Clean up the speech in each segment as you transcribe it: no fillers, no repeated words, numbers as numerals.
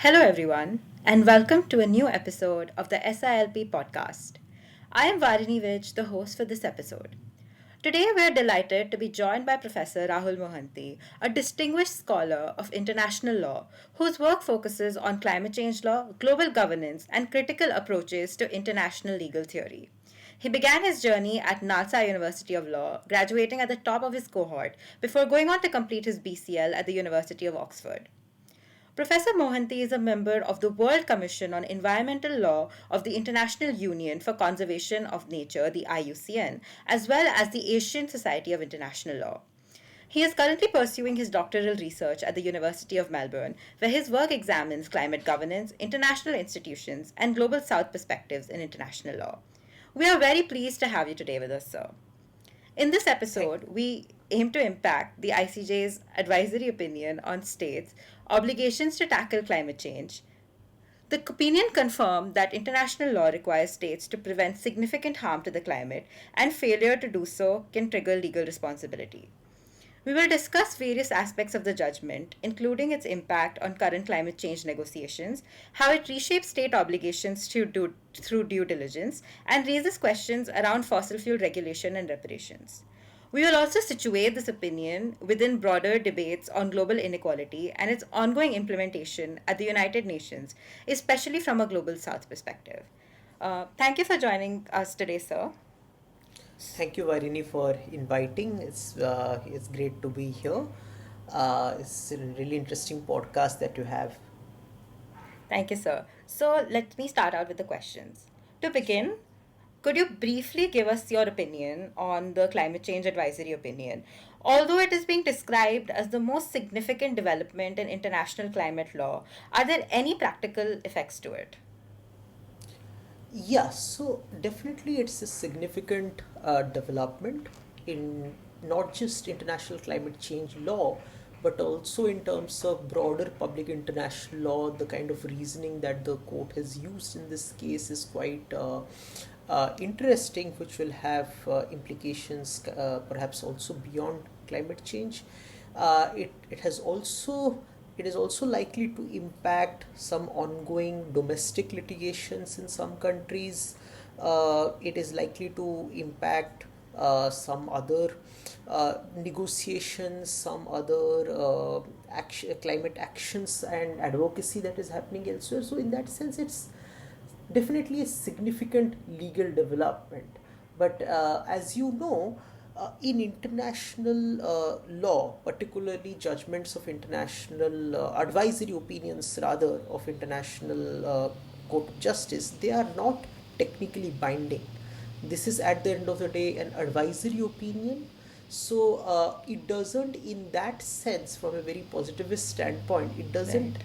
Hello, everyone, and welcome to a new episode of the SILP podcast. I am Varini Vij, the host for this episode. Today, we are delighted to be joined by Professor Rahul Mohanty, a distinguished scholar of international law whose work focuses on climate change law, global governance, and critical approaches to international legal theory. He began his journey at Nalsa University of Law, graduating at the top of his cohort before going on to complete his BCL at the University of Oxford. Professor Mohanty is a member of the World Commission on Environmental Law of the International Union for Conservation of Nature, the IUCN, as well as the Asian Society of International Law. He is currently pursuing his doctoral research at the University of Melbourne, where his work examines climate governance, international institutions, and global south perspectives in international law. We are very pleased to have you today with us, sir. In this Thank, episode, we aim to impact the ICJ's advisory opinion on states' obligations to tackle climate change. The opinion confirmed that international law requires states to prevent significant harm to the climate, and failure to do so can trigger legal responsibility. We will discuss various aspects of the judgment, including its impact on current climate change negotiations, how it reshapes state obligations through due diligence, and raises questions around fossil fuel regulation and reparations. We will also situate this opinion within broader debates on global inequality and its ongoing implementation at the United Nations, especially from a global south perspective. Thank you for joining us today, sir. Thank you, Varini, for inviting. It's great to be here. It's a really interesting podcast that you have. Thank you, sir. So let me start out with the questions. To begin, could you briefly give us your opinion on the climate change advisory opinion? Although it is being described as the most significant development in international climate law, are there any practical effects to it? Yeah, so definitely it's a significant development in not just international climate change law, but also in terms of broader public international law. The kind of reasoning that the court has used in this case is quite interesting, which will have implications perhaps also beyond climate change. It has also it is also likely to impact some ongoing domestic litigations in some countries. It is likely to impact some other negotiations, some other climate actions and advocacy that is happening elsewhere. So, in that sense, it's definitely a significant legal development. But as you know, in international law, particularly judgments of international advisory opinions, rather, of international court of justice, they are not technically binding. This is at the end of the day an advisory opinion. So it doesn't, in that sense, from a very positivist standpoint, it doesn't Right.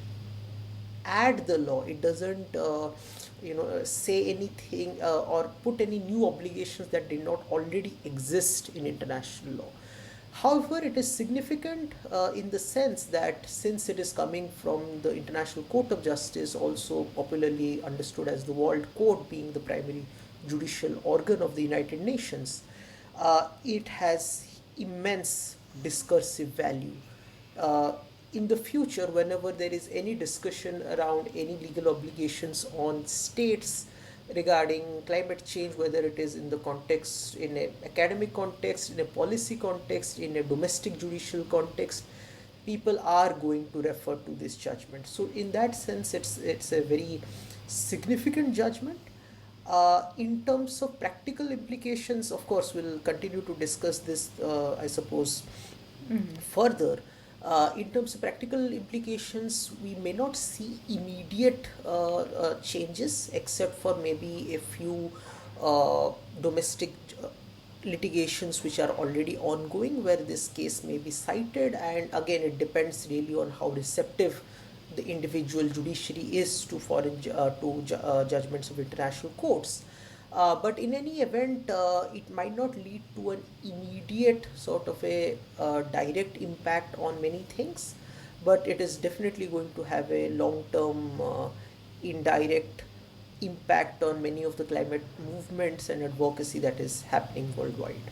add the law. It doesn't say anything or put any new obligations that did not already exist in international law. However, it is significant in the sense that since it is coming from the International Court of Justice, also popularly understood as the World Court, being the primary judicial organ of the United Nations, it has immense discursive value. Uh, in the future, whenever there is any discussion around any legal obligations on states regarding climate change, whether it is in the context, in an academic context, in a policy context, in a domestic judicial context, people are going to refer to this judgment. So, in that sense, it's a very significant judgment. In terms of practical implications, of course, we'll continue to discuss this, I suppose, further. In terms of practical implications, we may not see immediate changes except for maybe a few domestic litigations which are already ongoing where this case may be cited, and again it depends really on how receptive the individual judiciary is to judgments of international courts. But in any event, it might not lead to an immediate sort of a direct impact on many things, but it is definitely going to have a long term indirect impact on many of the climate movements and advocacy that is happening worldwide.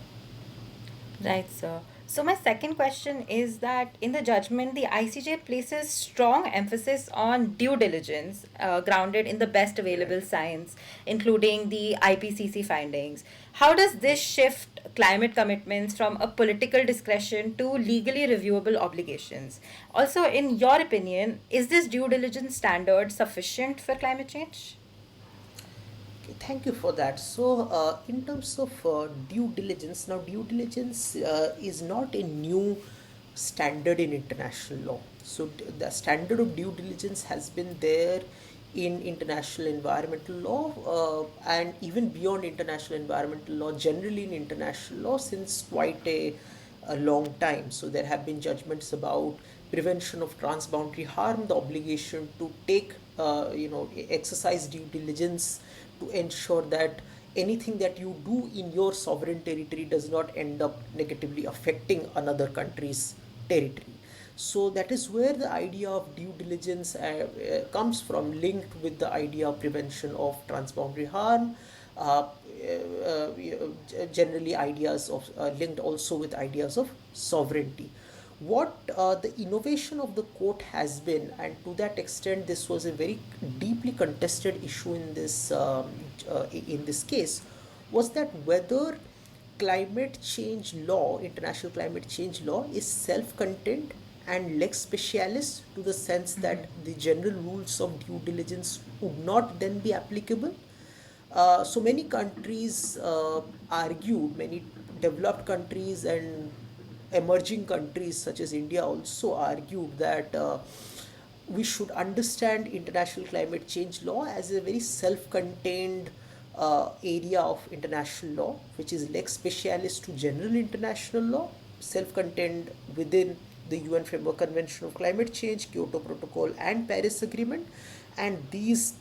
Right, sir. So, my second question is that in the judgment, the ICJ places strong emphasis on due diligence grounded in the best available Right. science, including the IPCC findings. How does this shift climate commitments from a political discretion to legally reviewable obligations? Also, in your opinion, is this due diligence standard sufficient for climate change? Okay, thank you for that. So, in terms of due diligence, now due diligence is not a new standard in international law. So, the standard of due diligence has been there in international environmental law and even beyond international environmental law, generally in international law, since quite a long time. So there have been judgments about prevention of transboundary harm, the obligation to take, exercise due diligence to ensure that anything that you do in your sovereign territory does not end up negatively affecting another country's territory. So that is where the idea of due diligence comes from, linked with the idea of prevention of transboundary harm. Generally, ideas of linked also with ideas of sovereignty. What the innovation of the court has been, and to that extent, this was a very deeply contested issue in this case, was that whether climate change law, international climate change law, is self-contained and lex specialis, to the sense that the general rules of due diligence would not then be applicable. So many countries argued, many developed countries and emerging countries such as India also argued that we should understand international climate change law as a very self-contained area of international law, which is lex specialis to general international law, self-contained within the UN Framework Convention of Climate Change, Kyoto Protocol, and Paris Agreement. And these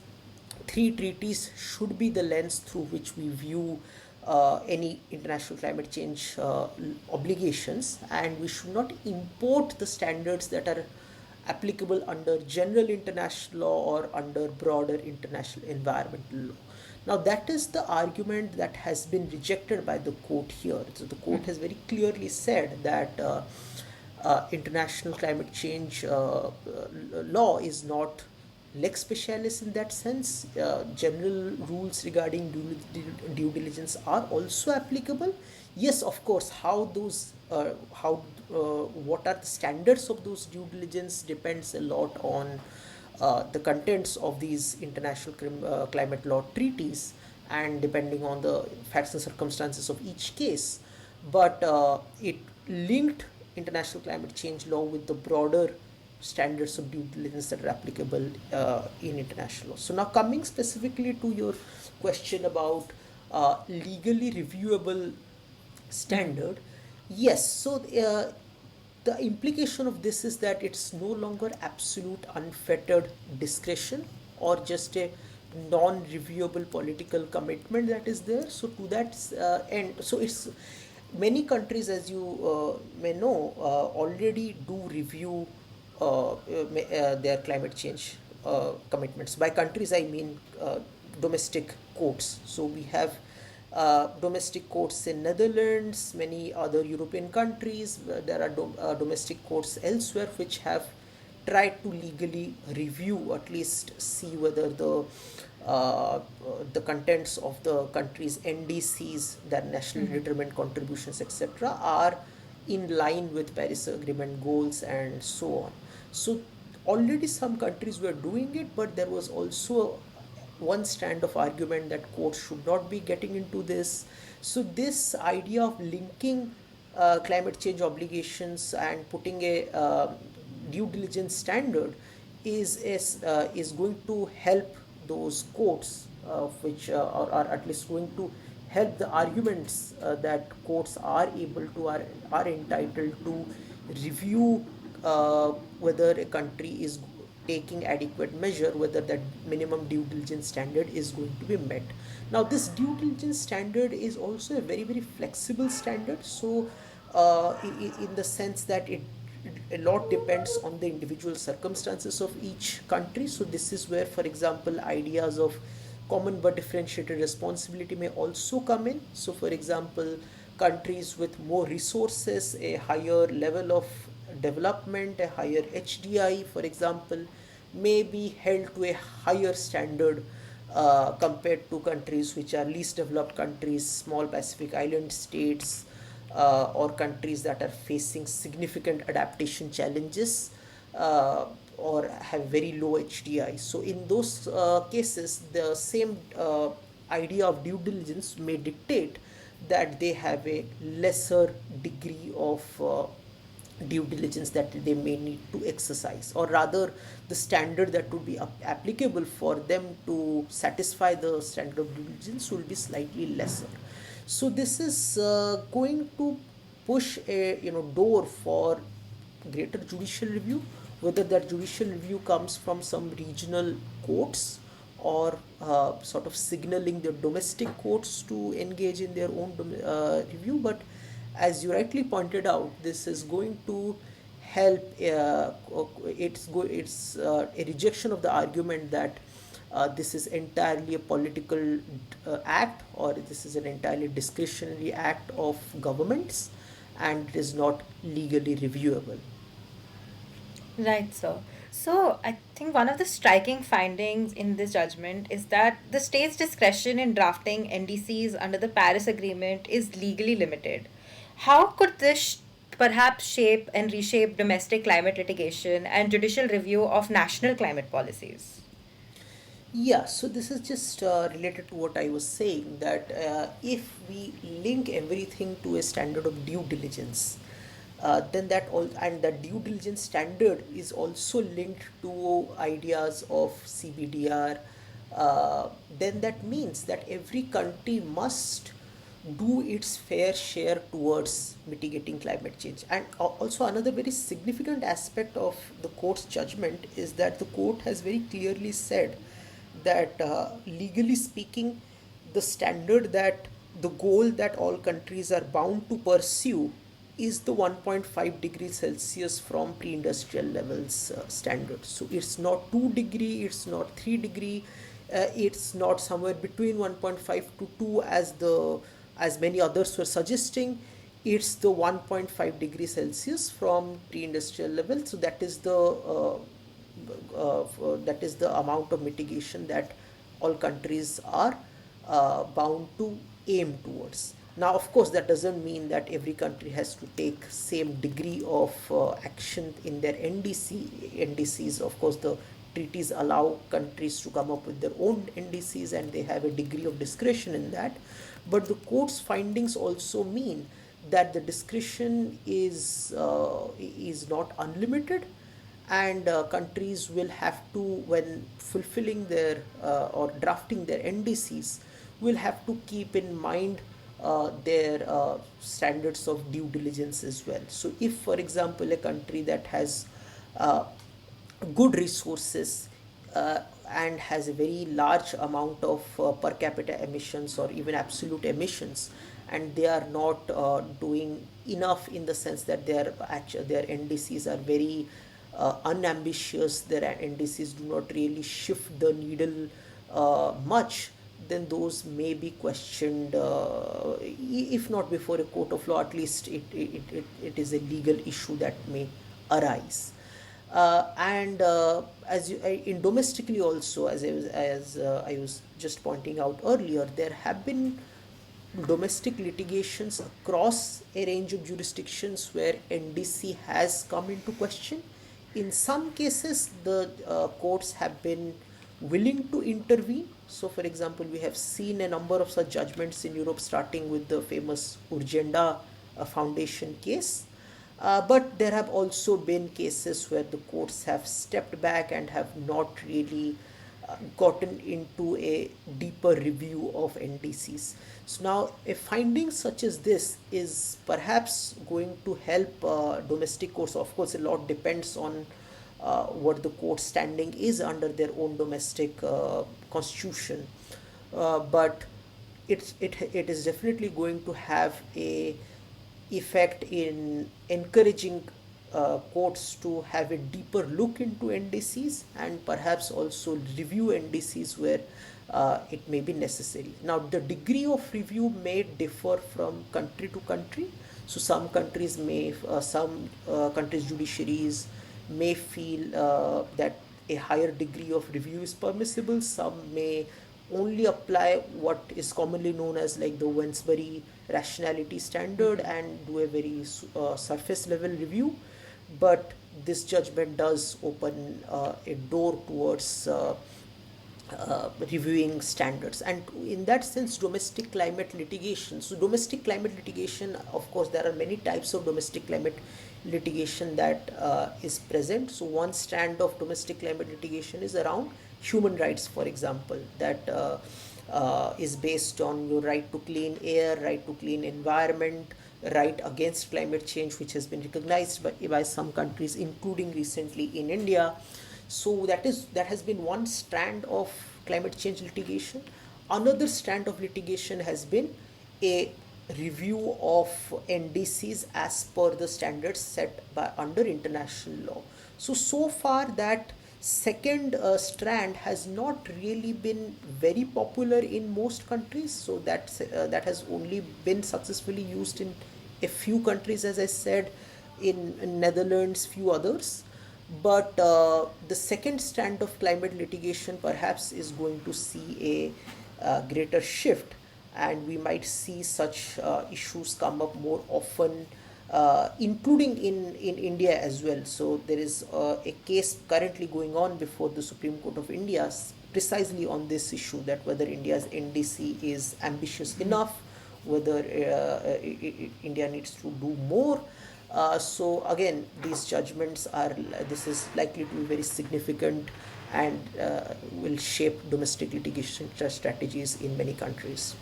three treaties should be the lens through which we view any international climate change obligations, and we should not import the standards that are applicable under general international law or under broader international environmental law. Now, that is the argument that has been rejected by the court here. So, the court has very clearly said that international climate change law is not lex specialis in that sense. General rules regarding due diligence are also applicable. Yes, of course, what are the standards of those due diligence depends a lot on the contents of these international climate law treaties, and depending on the facts and circumstances of each case. But it linked international climate change law with the broader standards of due diligence that are applicable in international law. So now, coming specifically to your question about legally reviewable standard, yes. So the implication of this is that it's no longer absolute unfettered discretion or just a non-reviewable political commitment that is there. So to that end, so it's many countries, as you may know, already do review their climate change commitments. By countries, I mean domestic courts. So we have domestic courts in Netherlands, many other European countries. There are domestic courts elsewhere which have tried to legally review, at least see whether the contents of the country's NDCs, their nationally determined contributions, etc., are in line with Paris Agreement goals and so on. So already some countries were doing it, but there was also one strand of argument that courts should not be getting into this. So this idea of linking climate change obligations and putting a due diligence standard is going to help those courts, which are at least going to help the arguments that courts are able to are entitled to review whether a country is taking adequate measure, whether that minimum due diligence standard is going to be met. Now, this due diligence standard is also a very, very flexible standard. So, in the sense that a lot depends on the individual circumstances of each country. So, this is where, for example, ideas of common but differentiated responsibility may also come in. So, for example, countries with more resources, a higher level of development, a higher HDI, for example, may be held to a higher standard compared to countries which are least developed countries, small Pacific island states, or countries that are facing significant adaptation challenges, or have very low HDI. So, in those cases, the same idea of due diligence may dictate that they have a lesser degree of due diligence that they may need to exercise, or rather the standard that would be applicable for them to satisfy the standard of due diligence will be slightly lesser. So this is going to push a door for greater judicial review, whether that judicial review comes from some regional courts, or sort of signaling the domestic courts to engage in their own review. But as you rightly pointed out, this is going to help. It's a rejection of the argument that this is entirely a political act, or this is an entirely discretionary act of governments, and it is not legally reviewable. Right, sir. So, I think one of the striking findings in this judgment is that the state's discretion in drafting NDCs under the Paris Agreement is legally limited. How could this perhaps shape and reshape domestic climate litigation and judicial review of national climate policies? Yeah, so this is just related to what I was saying, that if we link everything to a standard of due diligence, then that all, and the due diligence standard is also linked to ideas of CBDR, then that means that every country must do its fair share towards mitigating climate change. And also, another very significant aspect of the court's judgment is that the court has very clearly said that, legally speaking, the standard, that the goal that all countries are bound to pursue is the 1.5 degrees Celsius from pre-industrial levels standard. So it's not 2 degree, it's not 3 degree, it's not somewhere between 1.5 to 2 as many others were suggesting. It's the 1.5 degrees Celsius from pre-industrial level. So that is the amount of mitigation that all countries are bound to aim towards. Now, of course, that doesn't mean that every country has to take same degree of action in their NDCs. Of course, the treaties allow countries to come up with their own NDCs, and they have a degree of discretion in that. But the court's findings also mean that the discretion is not unlimited, and countries will have to, when fulfilling their or drafting their NDCs, will have to keep in mind their standards of due diligence as well. So, if, for example, a country that has uh, good resources and has a very large amount of per capita emissions, or even absolute emissions, and they are not doing enough, in the sense that their NDCs are very unambitious, their NDCs do not really shift the needle much, then those may be questioned, if not before a court of law, at least it is a legal issue that may arise. And as you, in domestically also, I was just pointing out earlier, there have been domestic litigations across a range of jurisdictions where NDC has come into question. In some cases, the courts have been willing to intervene. So, for example, we have seen a number of such judgments in Europe, starting with the famous Urgenda Foundation case. But there have also been cases where the courts have stepped back and have not really gotten into a deeper review of NDCs. So now, a finding such as this is perhaps going to help domestic courts. Of course, a lot depends on what the court standing is under their own domestic constitution, but it is definitely going to have a effect in encouraging courts to have a deeper look into NDCs and perhaps also review NDCs where it may be necessary. Now, the degree of review may differ from country to country. So, some countries' judiciaries may feel that a higher degree of review is permissible. Some may only apply what is commonly known as like the Wensbury rationality standard and do a very surface level review. But this judgment does open a door towards reviewing standards, and in that sense domestic climate litigation, so domestic climate litigation, of course there are many types of domestic climate litigation that is present. So one strand of domestic climate litigation is around human rights, for example, that is based on your right to clean air, right to clean environment, right against climate change, which has been recognized by some countries, including recently in India. So that has been one strand of climate change litigation. Another strand of litigation has been a review of NDCs as per the standards set by under international law. So far that second strand has not really been very popular in most countries. So that has only been successfully used in a few countries, as I said, in Netherlands, few others. But the second strand of climate litigation perhaps is going to see a greater shift, and we might see such issues come up more often, including in India as well. So there is a case currently going on before the Supreme Court of India precisely on this issue, that whether India's NDC is ambitious enough, whether India needs to do more. So again, these judgments are, this is likely to be very significant and will shape domestic litigation strategies in many countries.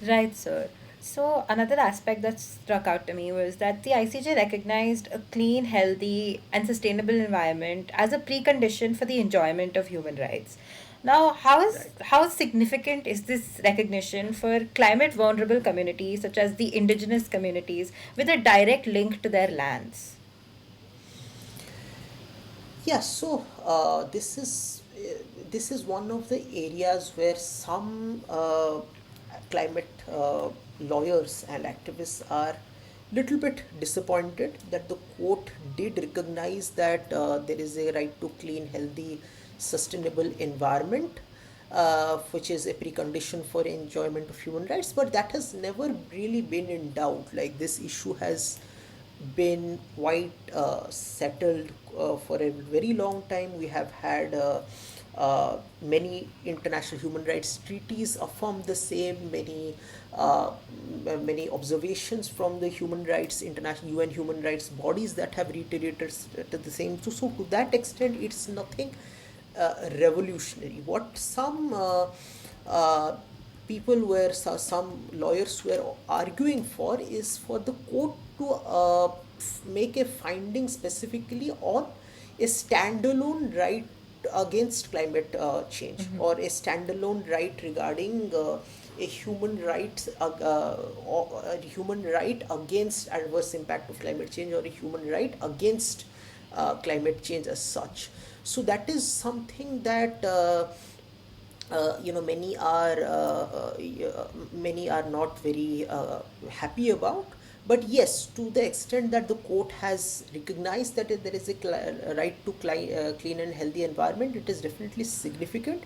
Right, sir. So, another aspect that struck out to me was that the ICJ recognized a clean, healthy, and sustainable environment as a precondition for the enjoyment of human rights. Now, Right. how significant is this recognition for climate vulnerable communities such as the indigenous communities with a direct link to their lands? Yeah, so this is one of the areas where some climate lawyers and activists are little bit disappointed that the court did recognize that there is a right to clean, healthy, sustainable environment, which is a precondition for enjoyment of human rights. But that has never really been in doubt. Like, this issue has been quite settled for a very long time. We have had many international human rights treaties affirm the same, many observations from the human rights, international UN human rights bodies that have reiterated the same. So to that extent, it's nothing revolutionary. What some people were, some lawyers were arguing for is for the court to make a finding specifically on a standalone right against climate change, or a standalone right regarding a human right, or a human right against adverse impact of climate change, or a human right against climate change as such. So that is something that many are not very happy about. But yes, to the extent that the court has recognized that there is a right to clean and healthy environment, it is definitely significant.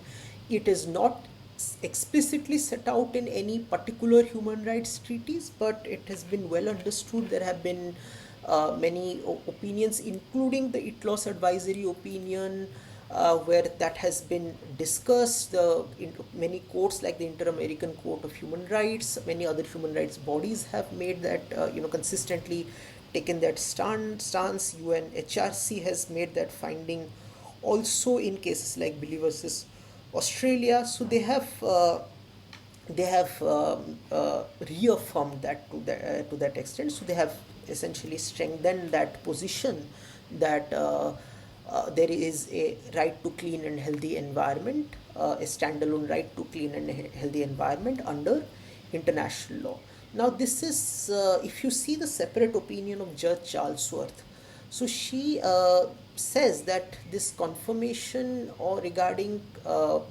It is not explicitly set out in any particular human rights treaties, but it has been well understood. There have been many opinions, including the ITLOS advisory opinion, where that has been discussed. In many courts, like the Inter-American Court of Human Rights, many other human rights bodies have made that, consistently taken that stance. UNHRC has made that finding also in cases like Billy versus Australia. So they have reaffirmed that to that extent. So they have essentially strengthened that position that there is a right to clean and healthy environment, a standalone right to clean and healthy environment under international law. Now, this is, if you see the separate opinion of Judge Charlesworth, So she says that this confirmation or regarding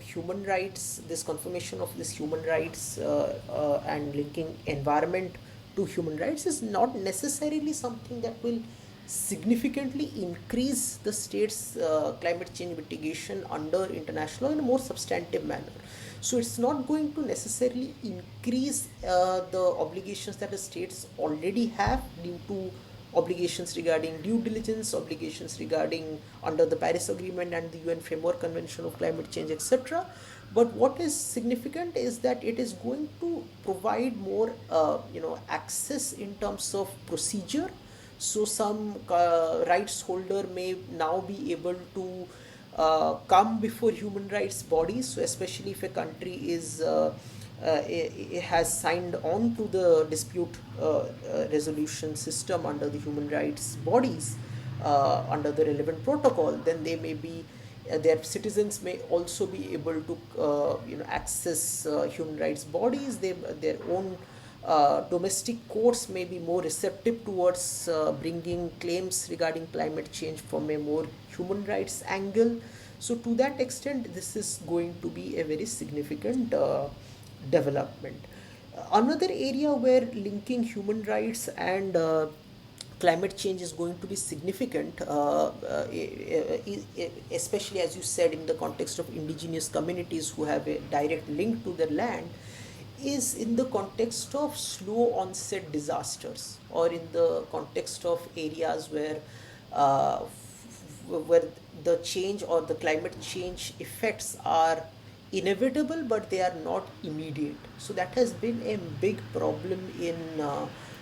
human rights, this confirmation of this human rights and linking environment to human rights is not necessarily something that will significantly increase the state's climate change mitigation under international law in a more substantive manner. So it's not going to necessarily increase the obligations that the states already have due to obligations regarding due diligence, obligations regarding under the Paris Agreement and the UN Framework Convention of Climate Change, etc. But what is significant is that it is going to provide more, access in terms of procedure. So some rights holder may now be able to come before human rights bodies. So especially if a country is has signed on to the dispute resolution system under the human rights bodies under the relevant protocol, then they may be their citizens may also be able to access human rights bodies. Their own domestic courts may be more receptive towards bringing claims regarding climate change from a more human rights angle. So to that extent, this is going to be a very significant development. Another area where linking human rights and climate change is going to be significant, especially as you said in the context of indigenous communities who have a direct link to their land, is in the context of slow onset disasters, or in the context of areas where the change or the climate change effects are inevitable but they are not immediate. So that has been a big problem in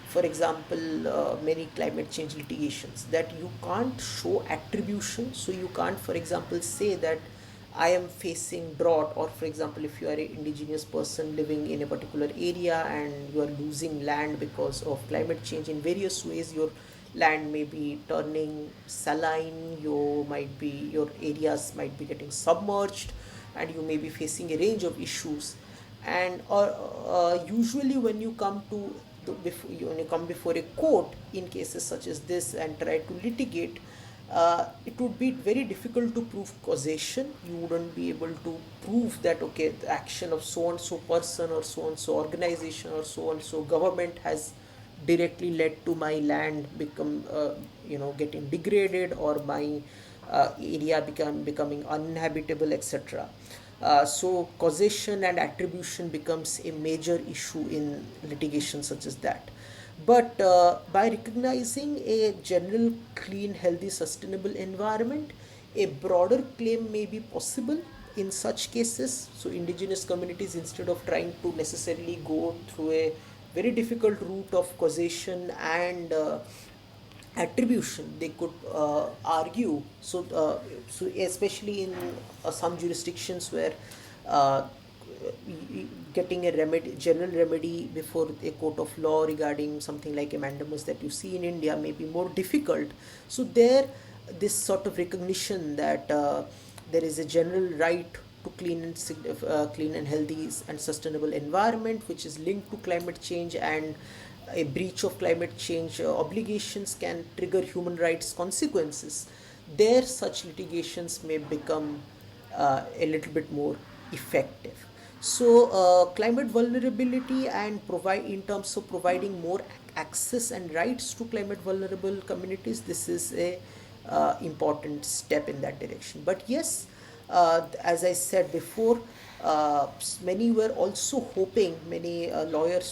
for example many climate change litigations, that you can't show attribution. So you can't, for example, say that I am facing drought, or for example, if you are an indigenous person living in a particular area and you are losing land because of climate change in various ways, your land may be turning saline, your areas might be getting submerged, and you may be facing a range of issues. And usually when you come to when you come before a court in cases such as this and try to litigate, it would be very difficult to prove causation. You wouldn't be able to prove that, okay, the action of so and so person or so and so organization or so and so government has directly led to my land become getting degraded, or my area becoming uninhabitable, etc. So causation and attribution becomes a major issue in litigation such as that. But by recognizing a general clean, healthy, sustainable environment, a broader claim may be possible in such cases. So indigenous communities, instead of trying to necessarily go through a very difficult route of causation and attribution, they could argue. So especially in some jurisdictions where uh, getting a remedy, general remedy before a court of law regarding something like a mandamus that you see in India may be more difficult. So there, this sort of recognition that there is a general right to clean and healthy and sustainable environment, which is linked to climate change, and a breach of climate change obligations can trigger human rights consequences. There, such litigations may become a little bit more effective. So, climate vulnerability and provide in terms of providing more access and rights to climate vulnerable communities, this is a important step in that direction. But yes, as I said before, many lawyers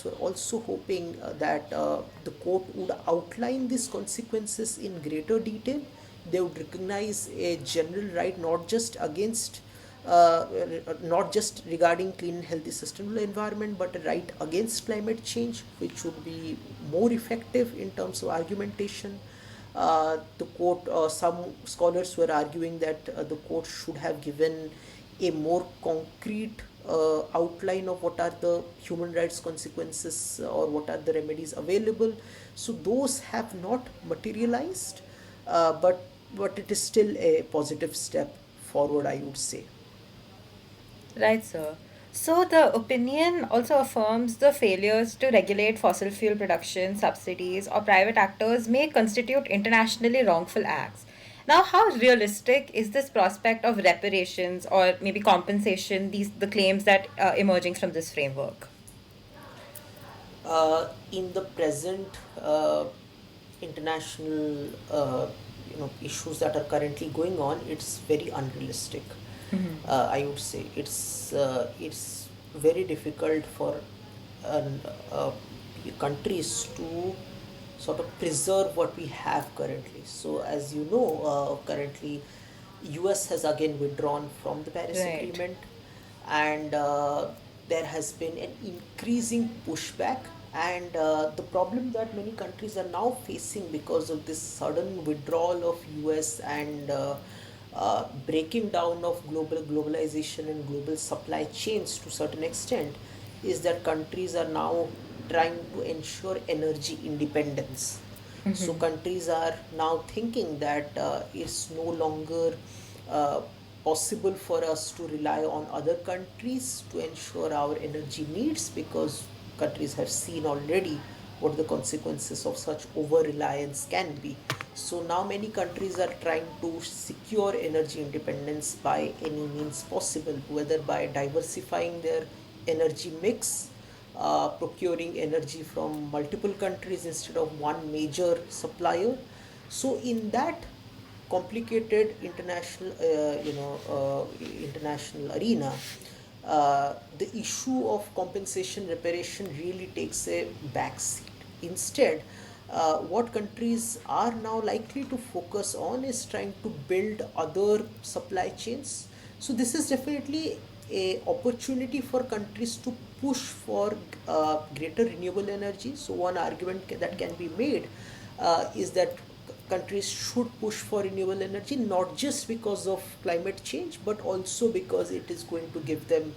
were also hoping that the court would outline these consequences in greater detail. They would recognize a general right, uh, not just regarding clean, healthy, sustainable environment, but a right against climate change, which would be more effective in terms of argumentation. Some scholars were arguing that the court should have given a more concrete outline of what are the human rights consequences or what are the remedies available. So those have not materialized, but it is still a positive step forward, I would say. Right, sir. So, the opinion also affirms the failures to regulate fossil fuel production, subsidies, or private actors may constitute internationally wrongful acts. Now, how realistic is this prospect of reparations or maybe compensation, these the claims that emerging from this framework? In the present international issues that are currently going on, it's very unrealistic. I would say it's very difficult for an, countries to sort of preserve what we have currently. So as you know, currently US has again withdrawn from the Paris Right. Agreement, and there has been an increasing pushback. And the problem that many countries are now facing because of this sudden withdrawal of US and breaking down of globalization and global supply chains to certain extent is that countries are now trying to ensure energy independence. So countries are now thinking that it's no longer uh, possible for us to rely on other countries to ensure our energy needs, because countries have seen already what the consequences of such over reliance can be. So now many countries are trying to secure energy independence by any means possible, whether by diversifying their energy mix, procuring energy from multiple countries instead of one major supplier. So in that complicated international arena, the issue of compensation reparation really takes a backseat. Instead, what countries are now likely to focus on is trying to build other supply chains. So this is definitely a opportunity for countries to push for greater renewable energy. So one argument that can be made is that countries should push for renewable energy, not just because of climate change, but also because it is going to give them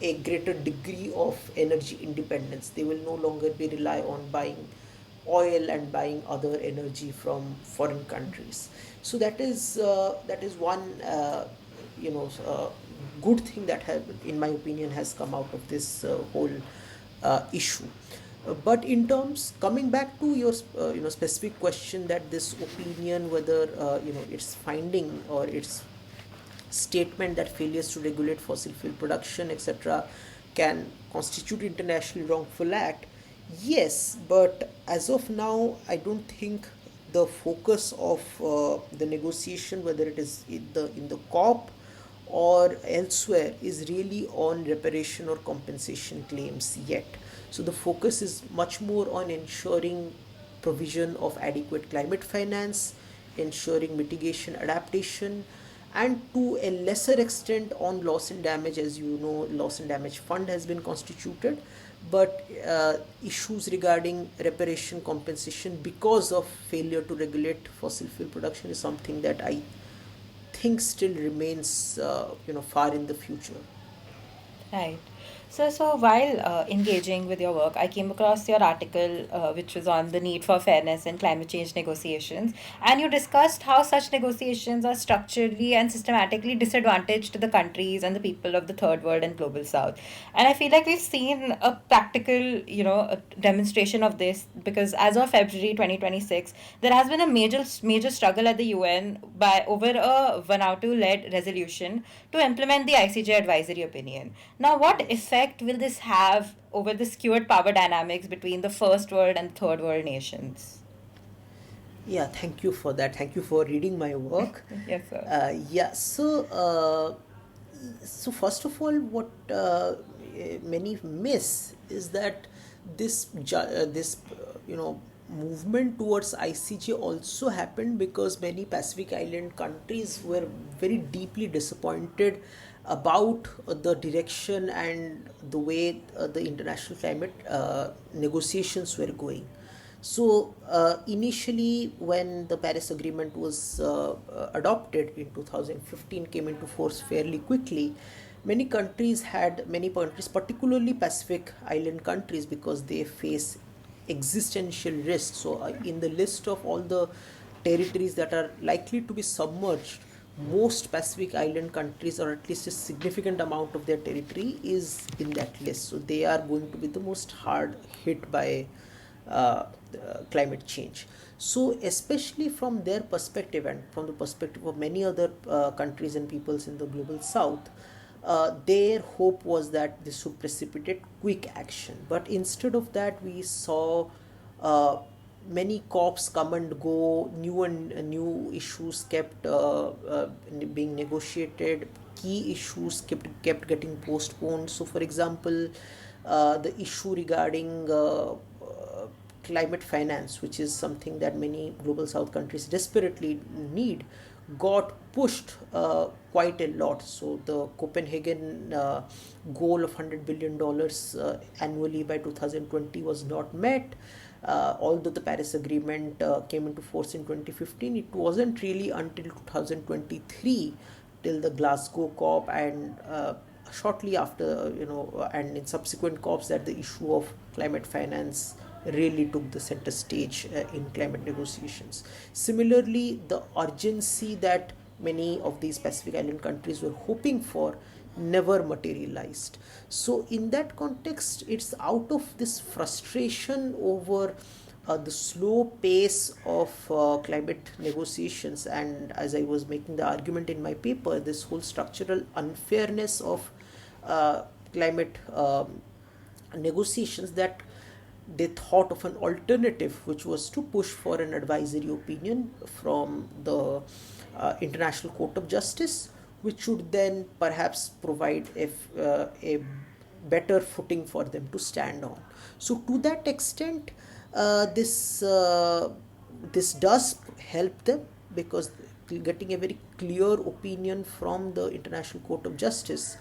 a greater degree of energy independence. They will no longer be rely on buying oil and buying other energy from foreign countries. So that is one good thing that have, in my opinion, has come out of this whole issue. But in terms, coming back to your specific question, that this opinion, whether its finding or its statement that failures to regulate fossil fuel production, etc., can constitute international wrongful act. Yes, but as of now, I don't think the focus of the negotiation, whether it is in the COP or elsewhere, is really on reparation or compensation claims yet. So the focus is much more on ensuring provision of adequate climate finance, ensuring mitigation adaptation, and to a lesser extent on loss and damage. As you know, loss and damage fund has been constituted, but issues regarding reparation compensation because of failure to regulate fossil fuel production is something that I think still remains far in the future. Right. So while engaging with your work, I came across your article, which was on the need for fairness in climate change negotiations, and you discussed how such negotiations are structurally and systematically disadvantaged to the countries and the people of the third world and global south. And I feel like we've seen a practical, a demonstration of this because as of February 2026, there has been a major struggle at the UN by over a Vanuatu-led resolution to implement the ICJ advisory opinion. Now, what effect will this have over the skewed power dynamics between the first world and third world nations? Yeah, thank you for that. Thank you for reading my work. Yes, sir. Yeah, so first of all, what many miss is that this movement towards ICJ also happened because many Pacific Island countries were very deeply disappointed about the direction and the way the international climate negotiations were going. So initially, when the Paris Agreement was adopted in 2015, came into force fairly quickly. Many countries, particularly Pacific Island countries, because they face existential risk. So in the list of all the territories that are likely to be submerged, most Pacific Island countries, or at least a significant amount of their territory, is in that list. So they are going to be the most hard hit by uh, climate change. So, especially from their perspective and from the perspective of many other countries and peoples in the global south, their hope was that this would precipitate quick action. But instead of that, we saw uh, many COPs come and go, new and new issues kept being negotiated, key issues kept getting postponed. So, for example, the issue regarding climate finance, which is something that many global south countries desperately need, got pushed quite a lot. So the Copenhagen goal of $100 billion annually by 2020 was not met. Although the Paris Agreement came into force in 2015, it wasn't really until 2023 till the Glasgow COP, and shortly after, and in subsequent COPs, that the issue of climate finance really took the center stage in climate negotiations. Similarly, the urgency that many of these Pacific Island countries were hoping for never materialized. So, in that context, it's out of this frustration over the slow pace of climate negotiations, and as I was making the argument in my paper, this whole structural unfairness of climate negotiations, that they thought of an alternative, which was to push for an advisory opinion from the International Court of Justice, which would then perhaps provide a better footing for them to stand on. So, to that extent, this does help them, because getting a very clear opinion from the International Court of Justice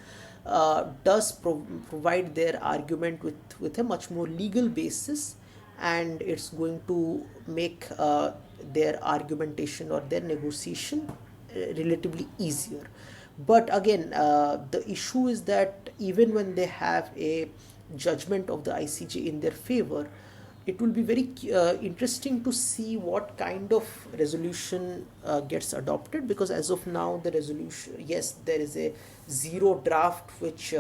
does provide their argument with a much more legal basis, and it's going to make their argumentation or their negotiation relatively easier. But again, the issue is that even when they have a judgment of the ICJ in their favor, it will be very interesting to see what kind of resolution gets adopted, because as of now, the resolution, yes, there is a zero draft which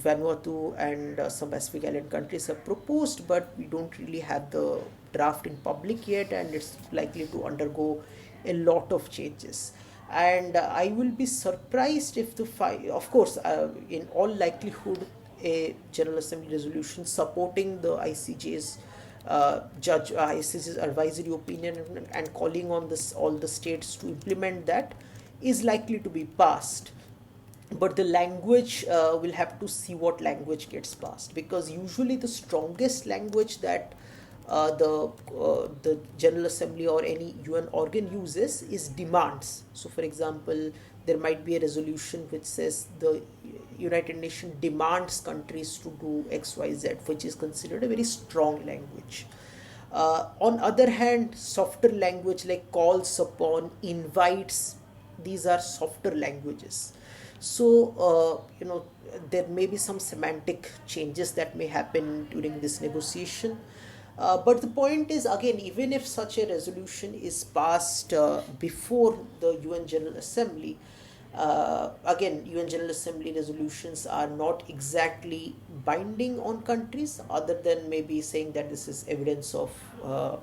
Vanuatu and some Pacific Island countries have proposed, but we don't really have the draft in public yet, and it's likely to undergo a lot of changes. And I will be surprised if of course, in all likelihood, a General Assembly resolution supporting the ICJ's ICJ's advisory opinion, and calling on this all the states to implement that, is likely to be passed. But the language, will have to see what language gets passed, because usually the strongest language that the General Assembly or any UN organ uses is demands. So, for example, there might be a resolution which says the United Nations demands countries to do X, Y, Z, which is considered a very strong language. On other hand, softer language like calls upon, invites, these are softer languages. So, there may be some semantic changes that may happen during this negotiation. But the point is, again, even if such a resolution is passed before the UN General Assembly, again, UN General Assembly resolutions are not exactly binding on countries, other than maybe saying that this is evidence of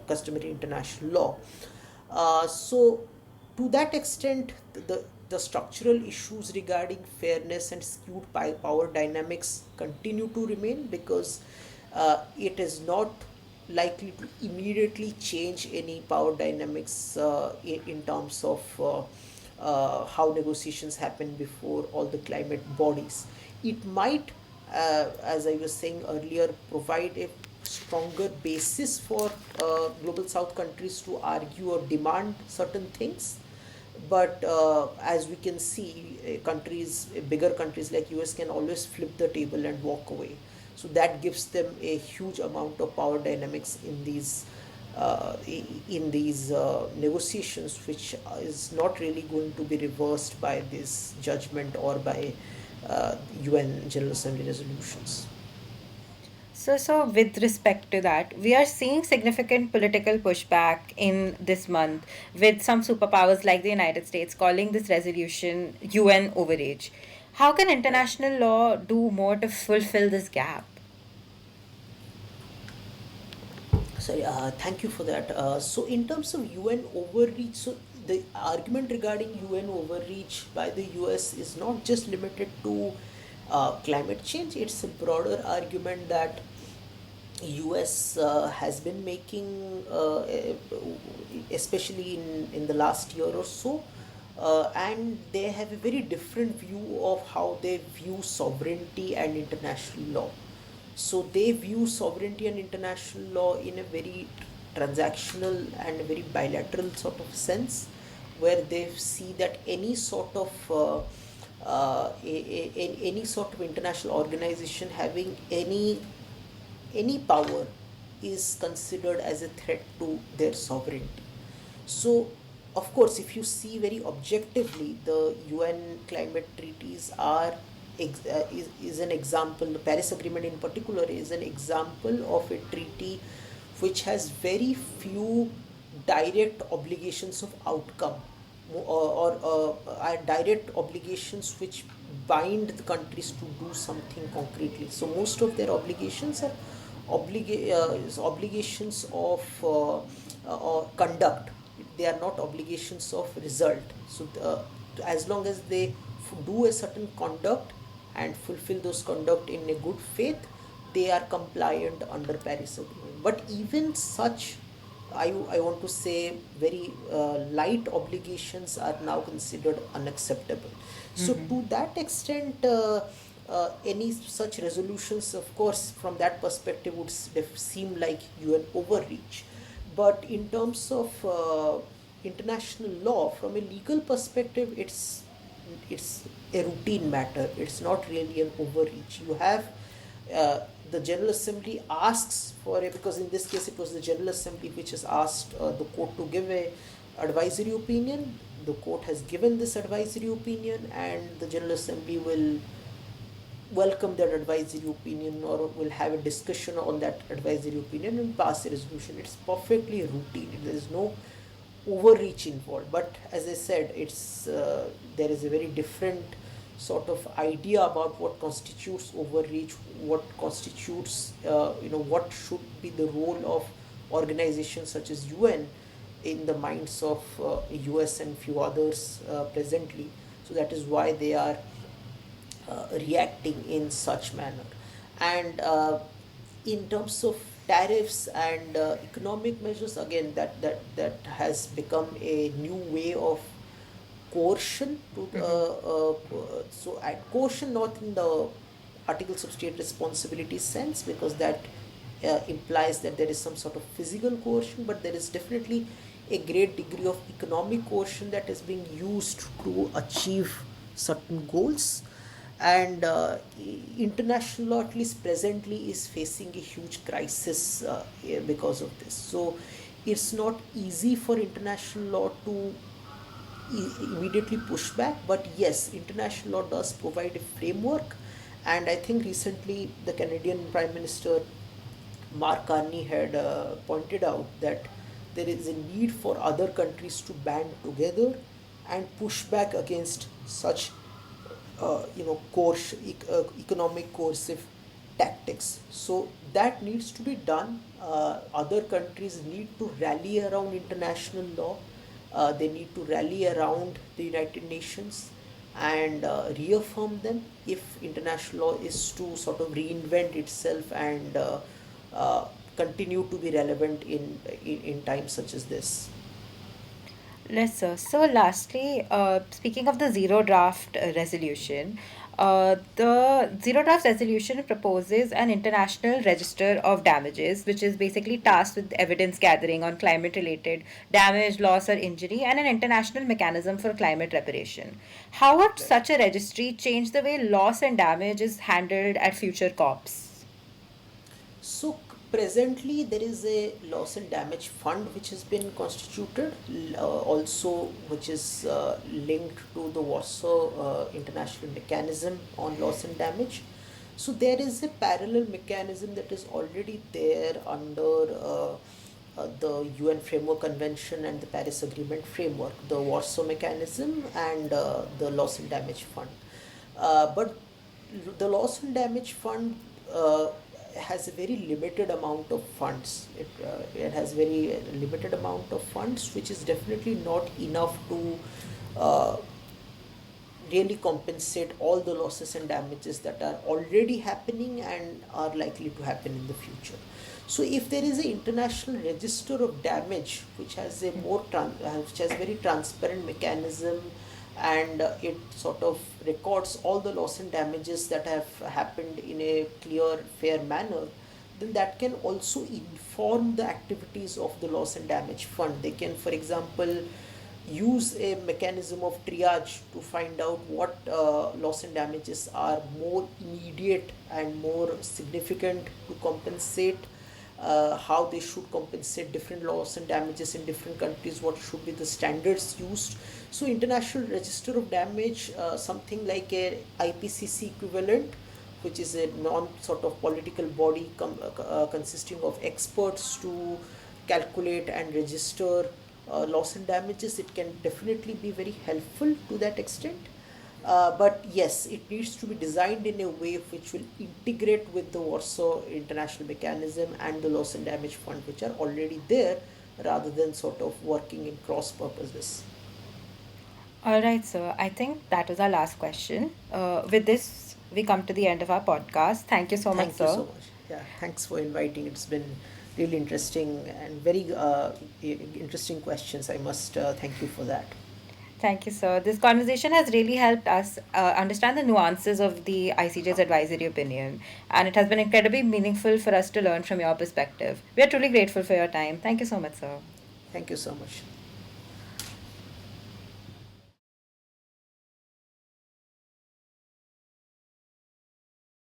customary international law. So, to that extent, the structural issues regarding fairness and skewed power dynamics continue to remain, because it is not likely to immediately change any power dynamics in terms of how negotiations happen before all the climate bodies. It might, as I was saying earlier, provide a stronger basis for global south countries to argue or demand certain things. But as we can see, bigger countries like US can always flip the table and walk away. So that gives them a huge amount of power dynamics in these negotiations, which is not really going to be reversed by this judgment or by UN General Assembly resolutions. So with respect to that, we are seeing significant political pushback in this month, with some superpowers like the United States calling this resolution UN overreach. How can Right. international law do more to fulfill this gap? Sorry, thank you for that. So, in terms of UN overreach, so the argument regarding UN overreach by the US is not just limited to climate change, it's a broader argument that US has been making, especially in the last year or so, and they have a very different view of how they view sovereignty and international law. So they view sovereignty and international law in a very transactional and a very bilateral sort of sense, where they see that any sort of any sort of international organization having any power is considered as a threat to their sovereignty. So, of course, if you see very objectively, the UN climate treaties are is an example. The Paris Agreement, in particular, is an example of a treaty which has very few direct obligations of outcome, or direct obligations which bind the countries to do something concretely. So most of their obligations are obligations of conduct. They are not obligations of result. So as long as they do a certain conduct and fulfill those conduct in a good faith, they are compliant under Paris Agreement. But even such, I want to say, very light obligations are now considered unacceptable. So to that extent, any such resolutions, of course, from that perspective, would seem like UN overreach. But in terms of international law, from a legal perspective, it's a routine matter. It's not really an overreach. You have the General Assembly asks for it, because in this case it was the General Assembly which has asked the court to give a advisory opinion. The court has given this advisory opinion, and the General Assembly will welcome that advisory opinion, or will have a discussion on that advisory opinion and pass a resolution. It's perfectly routine. There is no overreach involved. But as I said, it's there is a very different sort of idea about what constitutes overreach, what constitutes, what should be the role of organizations such as UN in the minds of US and few others presently. So that is why they are reacting in such manner. And in terms of tariffs and economic measures, again, that has become a new way of coercion to so at coercion, not in the articles of state responsibility sense, because that implies that there is some sort of physical coercion, but there is definitely a great degree of economic coercion that is being used to achieve certain goals. And international law, at least presently, is facing a huge crisis because of this. So it's not easy for international law to immediately push back, but yes, international law does provide a framework. And I think recently the Canadian Prime Minister Mark Carney had pointed out that there is a need for other countries to band together and push back against such economic coercive tactics. So that needs to be done. Other countries need to rally around international law. They need to rally around the United Nations and reaffirm them if international law is to sort of reinvent itself and continue to be relevant in times such as this. Yes, sir. So, lastly, speaking of the zero draft resolution, the zero draft resolution proposes an international register of damages, which is basically tasked with evidence gathering on climate related damage, loss, or injury, and an international mechanism for climate reparation. How would Right. such a registry change the way loss and damage is handled at future COPs? So presently there is a loss and damage fund which has been constituted, also which is linked to the Warsaw International Mechanism on Loss and Damage. So there is a parallel mechanism that is already there under the UN Framework Convention and the Paris Agreement framework, the Warsaw Mechanism and the Loss and Damage Fund. But the Loss and Damage Fund has a very limited amount of funds. It has very limited amount of funds, which is definitely not enough to uh, really compensate all the losses and damages that are already happening and are likely to happen in the future. So if there is an international register of damage which has a which has very transparent mechanism, and it sort of records all the loss and damages that have happened in a clear, fair manner, then that can also inform the activities of the loss and damage fund. They can, for example, use a mechanism of triage to find out what loss and damages are more immediate and more significant to compensate, how they should compensate different loss and damages in different countries, what should be the standards used. So international register of damage, something like a IPCC equivalent, which is a non sort of political body consisting of experts to calculate and register loss and damages, it can definitely be very helpful to that extent. But yes, it needs to be designed in a way which will integrate with the Warsaw International Mechanism and the Loss and Damage Fund, which are already there, rather than sort of working in cross purposes. All right, sir. I think that was our last question. With this, we come to the end of our podcast. Thank you so much, Thank you sir. so much. Yeah, thanks for inviting. It's been really interesting and very interesting questions. I must thank you for that. Thank you, sir. This conversation has really helped us understand the nuances of the ICJ's advisory opinion, and it has been incredibly meaningful for us to learn from your perspective. We are truly grateful for your time. Thank you so much, sir. Thank you so much.